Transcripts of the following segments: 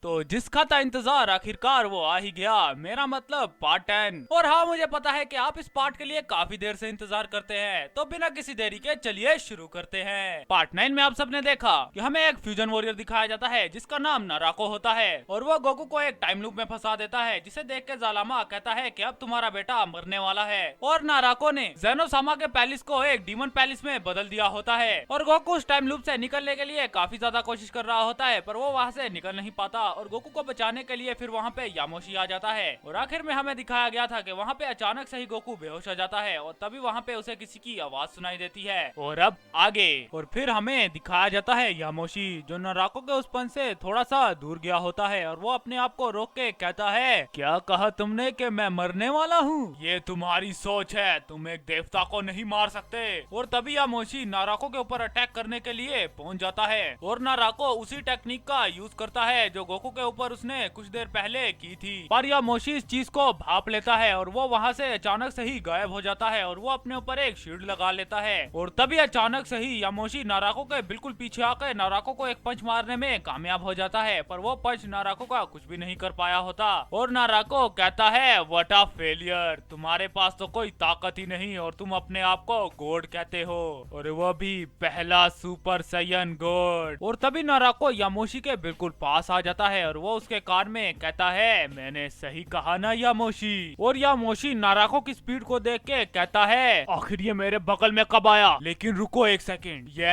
तो जिसका था इंतजार आखिरकार वो आ ही गया, मेरा मतलब पार्ट 10। और हाँ, मुझे पता है कि आप इस पार्ट के लिए काफी देर से इंतजार करते हैं, तो बिना किसी देरी के चलिए शुरू करते हैं। पार्ट 9 में आप सबने देखा कि हमें एक फ्यूजन वॉरियर दिखाया जाता है जिसका नाम नाराको होता है, और वो गोकू को एक टाइम लूप में फंसा देता है, जिसे देख के जालामा कहता है कि अब तुम्हारा बेटा मरने वाला है। और नाराको ने जेनोसामा के पैलेस को एक डीमन पैलेस में बदल दिया होता है, और गोकू उस टाइम लूप से निकलने के लिए काफी ज्यादा कोशिश कर रहा होता है, पर वो वहाँ से निकल नहीं पाता। और गोकू को बचाने के लिए फिर वहाँ पे यामोशी आ जाता है, और आखिर में हमें दिखाया गया था कि वहाँ पे अचानक से ही गोकू बेहोश हो जाता है, और तभी वहाँ पे उसे किसी की आवाज सुनाई देती है। और अब आगे, और फिर हमें दिखाया जाता है यामोशी जो नाराको के उस पन से थोड़ा सा दूर गया होता है, और वो अपने आप को रोक के कहता है, क्या कहा तुमने कि मैं मरने वाला हूँ? ये तुम्हारी सोच है, तुम एक देवता को नहीं मार सकते। और तभी यामोशी नाराको के ऊपर अटैक करने के लिए पहुंच जाता है, और नाराको उसी टेक्निक का यूज करता है जो गोकू के ऊपर उसने कुछ देर पहले की थी। पर यामोशी इस चीज को भाप लेता है, और वो वहाँ से अचानक से ही गायब हो जाता है, और वो अपने ऊपर एक शील्ड लगा लेता है। और तभी अचानक से ही यामोशी नाराको के बिल्कुल पीछे आकर नाराको को एक पंच मारने में कामयाब हो जाता है, पर वो पंच नाराको का कुछ भी नहीं कर पाया होता। और नाराको कहता है, व्हाट अ फेलियर, तुम्हारे पास तो कोई ताकत ही नहीं, और तुम अपने आप को गॉड कहते हो, और वो भी पहला सुपर सैयन गॉड। और तभी नाराको यामोशी के बिल्कुल पास आ जाता है, और वो उसके कान में कहता है, मैंने सही कहा ना यामोशी। और यामोशी नाराको की स्पीड को देख के कहता है, आखिर ये मेरे बगल में कब आया? लेकिन रुको एक सेकंड, ये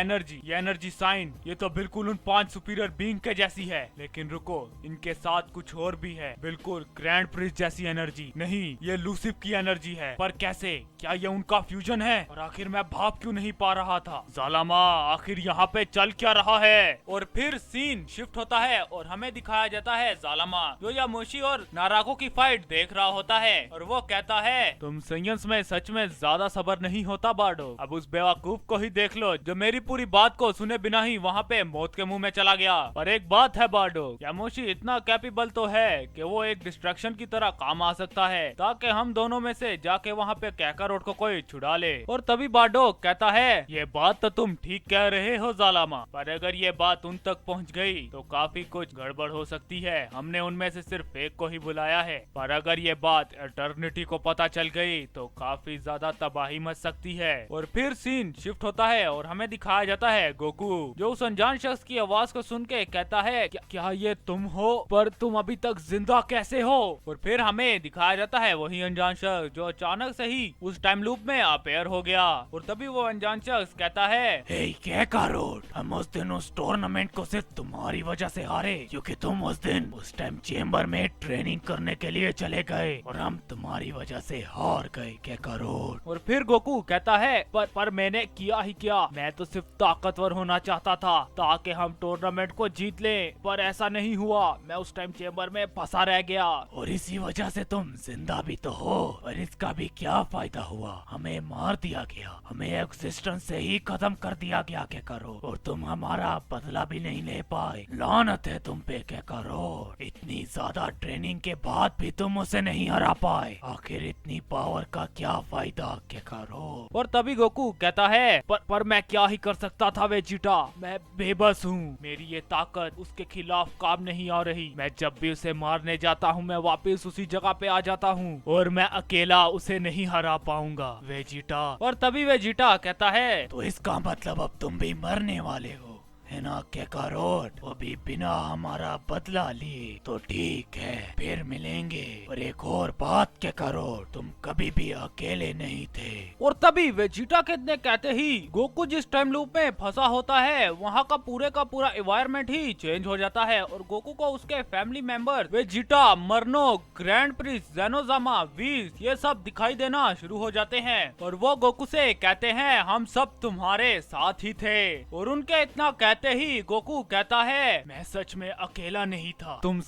एनर्जी साइन, ये तो बिल्कुल उन 5 सुपीरियर बीइंग के जैसी है। लेकिन रुको, इनके साथ कुछ और भी है, बिल्कुल ग्रैंड प्रिंस जैसी एनर्जी। नहीं, ये लूसिफ की एनर्जी है, पर कैसे? क्या ये उनका फ्यूजन है? और आखिर मैं भाप क्यों नहीं पा रहा था? जालामा, आखिर यहाँ पे चल क्या रहा है? और फिर सीन शिफ्ट होता है, और हमें दिखाया जाता है जालामा जो यामोशी और नाराको की फाइट देख रहा होता है, और वो कहता है, तुम सैयन्स में सच में ज्यादा सब्र नहीं होता बार्डो। अब उस बेवकूफ को ही देख लो जो मेरी पूरी बात को सुने बिना ही वहाँ पे मौत के मुंह में चला गया। पर एक बात है बार्डो, यामोशी इतना कैपेबल तो है कि वो एक डिस्ट्रैक्शन की तरह काम आ सकता है, ताकि हम दोनों में से जाके वहाँ पे कैकारोट को कोई छुड़ा ले। और तभी बार्डो कहता है, ये बात तो तुम ठीक कह रहे हो जालामा, पर अगर ये बात उन तक पहुँच गई तो काफी कुछ गड़बड़ हो सकती है। हमने उनमें से सिर्फ एक को ही बुलाया है, पर अगर ये बात एटर्निटी को पता चल गई तो काफी ज्यादा तबाही मच सकती है। और फिर सीन शिफ्ट होता है, और हमें दिखाया जाता है गोकू जो उस अनजान शख्स की आवाज को सुन के कहता है, क्या ये तुम हो? पर तुम अभी तक जिंदा कैसे हो? और फिर हमें दिखाया जाता है वही अनजान शख्स जो अचानक से ही उस टाइम लूप में अपेयर हो गया। और तभी वो अनजान शख्स कहता है, हे कैकारोट, हम उस दिन उस टूर्नामेंट को सिर्फ तुम्हारी वजह से हारे, क्योंकि तुम उस दिन उस टाइम चेम्बर में ट्रेनिंग करने के लिए चले गए, और हम तुम्हारी वजह से हार गए कैकारोट। और फिर गोकू कहता है, पर मैंने किया ही क्या? मैं तो सिर्फ ताकतवर होना चाहता था ताकि हम टूर्नामेंट को जीत लें, पर ऐसा नहीं हुआ। मैं उस टाइम चेम्बर में फंसा रह गया, और इसी वजह से तुम जिंदा भी तो हो, और इसका भी क्या फायदा हुआ? हमें मार दिया गया, हमें एग्जिस्टेंस से ही खत्म कर दिया गया कैकारोट, और तुम हमारा बदला भी नहीं ले पाए। लानत है तुम पे कैकारोट, इतनी ज्यादा ट्रेनिंग के बाद भी तुम उसे नहीं हरा पाए। आखिर इतनी पावर का क्या फायदा कैकारोट? और तभी गोकू कहता है, पर मैं क्या ही कर सकता था वेजिटा, मैं बेबस हूँ, मेरी ये ताकत उसके खिलाफ काम नहीं आ रही। मैं जब भी उसे मारने जाता हूँ मैं वापस उसी जगह पे आ जाता हूँ, और मैं अकेला उसे नहीं हरा पाऊंगा वेजिटा। और तभी वेजिटा कहता है, तो इसका मतलब अब तुम भी मरने वाले हो, है ना कैकारोट? वो भी बिना हमारा बदला लिए। तो ठीक है, फिर मिलेंगे। और एक और बात कैकारोट, तुम कभी भी अकेले नहीं थे। और तभी वेजिटा के कहते ही गोकू जिस टाइम लूप में फंसा होता है वहाँ का पूरा एनवायरनमेंट ही चेंज हो जाता है, और गोकू को उसके फैमिली मेंबर वेजिटा, मरनो, ग्रैंड प्रिंस, जेनोजामा, व्हील्स, ये सब दिखाई देना शुरू हो जाते हैं, और वो गोकू से कहते हैं, हम सब तुम्हारे साथ ही थे। और उनके इतना कहते ही गोकू कहता है, मैं सच में अकेला नहीं था, तुम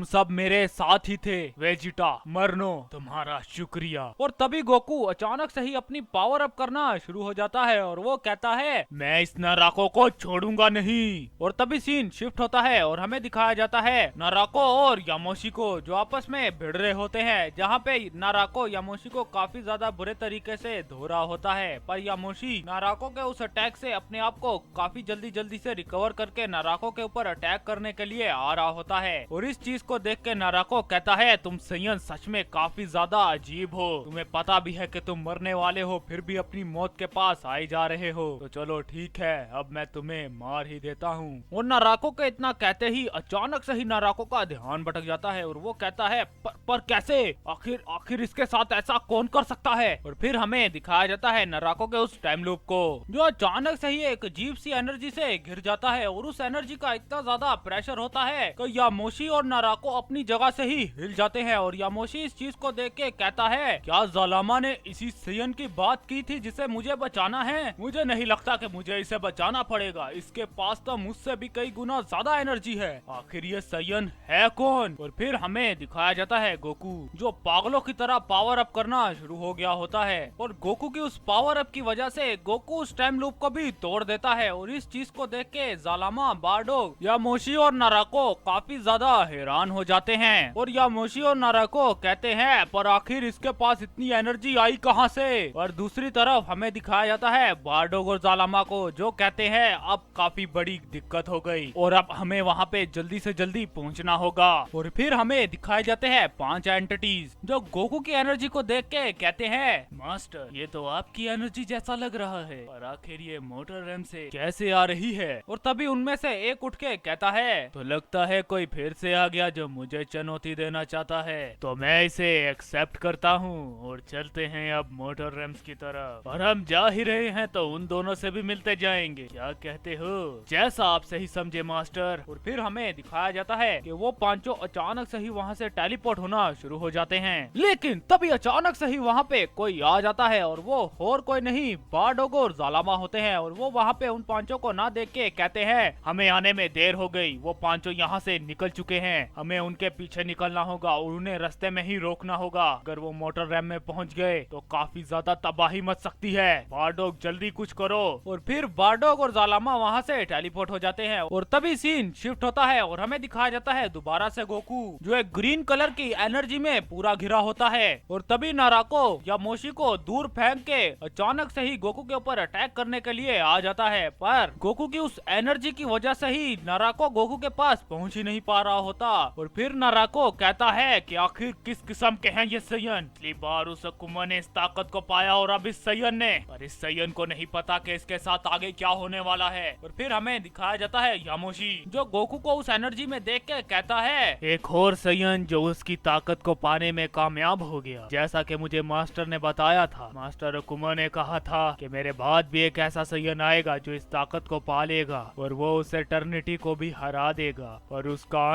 सब मेरे साथ ही थे वेजिटा, मरनो, तुम्हारा शुक्रिया। और तभी गोकू अचानक से ही अपनी पावर अप करना शुरू हो जाता है, और वो कहता है, मैं इस नाराको को छोड़ूंगा नहीं। और तभी सीन शिफ्ट होता है, और हमें दिखाया जाता है नाराको और यामोशी को जो आपस में भिड़ रहे होते हैं, जहाँ पे नाराको यामोशी को काफी ज्यादा बुरे तरीके से धो रहा होता है, पर यामोशी नाराको के उस अटैक से अपने आप को काफी जल्दी से रिकवर करके नाराको के ऊपर अटैक करने के लिए आ रहा होता है। और इस चीज को देख के नाराको कहता है, तुम सैयन सच में काफी ज्यादा अजीब हो, तुम्हें पता भी है कि तुम मरने वाले हो, फिर भी अपनी मौत के पास आई जा रहे हो। तो चलो ठीक है, अब मैं तुम्हें मार ही देता हूँ। और नाराको के इतना कहते ही अचानक से ही नाराको का ध्यान भटक जाता है और वो कहता है, पर कैसे? आखिर इसके साथ ऐसा कौन कर सकता है? और फिर हमें दिखाया जाता है नाराको के उस टाइम लूप को, जो अचानक से ही एक अजीब सी एनर्जी से घिर जाता है। और उस एनर्जी का इतना ज्यादा प्रेशर होता है कि यामोशी और नाराको अपनी जगह से ही हिल जाते हैं। और यामोशी इस चीज को देख के कहता है, क्या ज़ालामा ने इसी सैयन की बात की थी जिसे मुझे बचाना है? मुझे नहीं लगता कि मुझे इसे बचाना पड़ेगा, इसके पास तो मुझसे भी कई गुना ज्यादा एनर्जी है। आखिर ये सैयन है कौन? और फिर हमें दिखाया जाता है गोकू, जो पागलों की तरह पावर अप करना शुरू हो गया होता है। और गोकू की उस पावर अप की वजह से गोकू उस टाइम लूप को भी तोड़ देता है। और इस चीज को देख के ज़ालामा, बारडोग, यामोशी और नाराको काफी ज्यादा हैरान हो जाते हैं। और यामोशी और नाराको कहते हैं, पर आखिर इसके पास इतनी एनर्जी आई कहां से? और दूसरी तरफ हमें दिखाया जाता है बारडोग और ज़ालामा को, जो कहते हैं अब काफी बड़ी दिक्कत हो गई और अब हमें वहां पे जल्दी से जल्दी पहुंचना होगा। और फिर हमें दिखाए जाते हैं 5 एंटिटीज, जो गोकू की एनर्जी को देख के कहते हैं, मास्टर ये तो आपकी एनर्जी जैसा लग रहा है, और आखिर ये मोटर रैम से कैसे आ रही है? और तभी उनमें से एक उठ के कहता है, तो लगता है कोई फिर से आ गया जो मुझे चुनौती देना चाहता है, तो मैं इसे एक्सेप्ट करता हूँ और चलते हैं अब मोटर रैम्स की तरफ। और हम जा ही रहे हैं तो उन दोनों से भी मिलते जाएंगे, क्या कहते हो? जैसा आप सही समझे मास्टर। और फिर हमें दिखाया जाता है कि वो पांचों अचानक से ही वहाँ से टेलीपोर्ट होना शुरू हो जाते हैं। लेकिन तभी अचानक से ही वहाँ पे कोई आ जाता है और वो और कोई नहीं, बारडोग और ज़ालामा होते हैं। और वो वहाँ पे उन पांचों को ना देख के कहते हैं, हमें आने में देर हो गई, वो पांचों यहाँ से निकल चुके हैं, हमें उनके पीछे निकलना होगा और उन्हें रास्ते में ही रोकना होगा। अगर वो मोटर रैम में पहुँच गए तो काफी ज्यादा तबाही मच सकती है, बारडोग जल्दी कुछ करो। और फिर बारडोग और ज़ालामा वहाँ से टेलीपोर्ट हो जाते हैं। और तभी सीन शिफ्ट होता है और हमें दिखाया जाता है दोबारा से गोकू, जो एक ग्रीन कलर की एनर्जी में पूरा घिरा होता है। और तभी नाराको यामोशी को दूर फेंक के अचानक से ही गोकू के ऊपर अटैक करने के लिए आ जाता है, पर गोकू की उस एनर्जी की वजह से ही नाराको गोकू के पास पहुंच ही नहीं पा रहा होता। और फिर नाराको कहता है कि आखिर किस किस्म के हैं ये सैयन? पिछली बार उस अकुमा ने इस ताकत को पाया और अब इस सैयन ने, पर इस सैयन को नहीं पता कि इसके साथ आगे क्या होने वाला है। और फिर हमें दिखाया जाता है यामोशी, जो गोकू को उस एनर्जी में देख के कहता है, एक और सैयन जो उसकी ताकत को पाने में कामयाब हो गया, जैसा कि मुझे मास्टर ने बताया था। मास्टर अकुमा ने कहा था कि मेरे बाद भी एक ऐसा सैयन आएगा जो इस ताकत को पा लेगा और वो उस एटर्निटी को भी हरा देगा, और उसका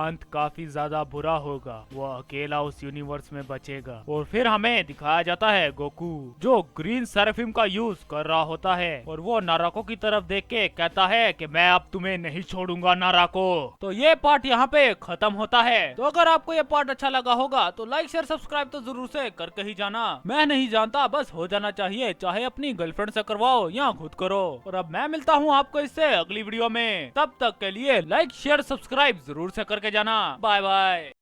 अंत काफी ज्यादा बुरा होगा, वो अकेला उस यूनिवर्स में बचेगा। और फिर हमें दिखाया जाता है गोकू, जो ग्रीन सेराफिम का यूज कर रहा होता है, और वो नाराको की तरफ देख के कहता है कि मैं अब तुम्हें नहीं छोड़ूंगा नाराको। तो ये पार्ट यहाँ पे खत्म होता है। तो अगर आपको ये पार्ट अच्छा लगा होगा तो लाइक शेयर सब्सक्राइब तो जरूर से करके ही जाना। मैं नहीं जानता, बस हो जाना चाहिए, चाहे अपनी गर्लफ्रेंड से करवाओ या खुद करो। और अब मैं मिलता हूँ आपको इससे अगली वीडियो में, तब तक के लिए लाइक शेयर सब्सक्राइब जरूर से करके जाना। Bye bye.